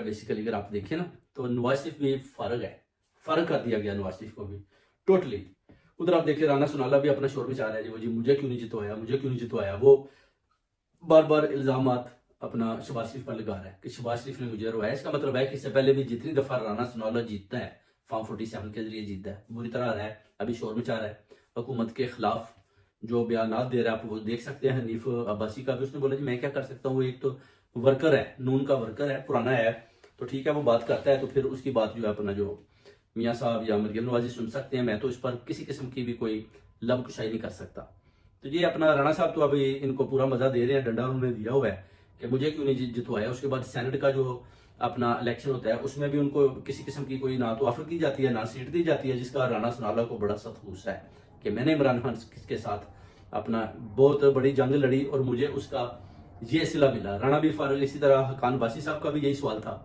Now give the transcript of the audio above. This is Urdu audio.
بیسیکلی اگر آپ دیکھیں نا تو نواز شریف بھی فارغ ہے، فارغ کر دیا گیا نواز شریف کو بھی ٹوٹلی. ادھر آپ دیکھیں رانا سنالا بھی اپنا شور مچا رہا ہے جی مجھے کیوں نہیں جتوایا، مجھے کیوں نہیں جتوایا. وہ بار بار الزامات اپنا شہباز شریف پر لگا رہا ہے کہ شہباز شریف نے مجھے روایا. اس کا مطلب ہے کہ اس سے پہلے بھی جتنی دفعہ رانا سنالا جیتتا ہے فارم 47 کے ذریعے جیتتا ہے، بری طرح رہا ہے، ابھی شور مچا رہا ہے حکومت کے خلاف. جو بیانات دے رہا ہے آپ وہ دیکھ سکتے ہیں. حنیف عباسی کا بھی اس نے بولا جی میں کیا کر سکتا ہوں، وہ ایک تو ورکر ہے، نون کا ورکر ہے، پرانا ہے تو ٹھیک ہے وہ بات کرتا ہے تو پھر اس کی بات جو ہے اپنا جو میاں صاحب یا مریم نوازی سن سکتے ہیں، میں تو اس پر کسی قسم کی بھی کوئی لب کشائی نہیں کر سکتا. تو یہ اپنا رانا صاحب تو ابھی ان کو پورا مزہ دے رہے ہیں، ڈنڈا انہوں نے دیا ہوا ہے کہ مجھے کیوں نہیں جتوایا. اس کے بعد سینٹ کا جو اپنا الیکشن ہوتا ہے اس میں بھی ان کو کسی قسم کی کوئی نہ تو آفر دی جاتی ہے نہ سیٹ دی جاتی ہے، جس کا رانا سنالا کو بڑا سخت غصہ ہے کہ میں نے عمران خان کے ساتھ اپنا بہت بڑی جنگ لڑی اور مجھے اس کا یہ صلہ ملا. رانا بھی فارغ، اسی طرح حقان باسی صاحب کا بھی یہی سوال تھا.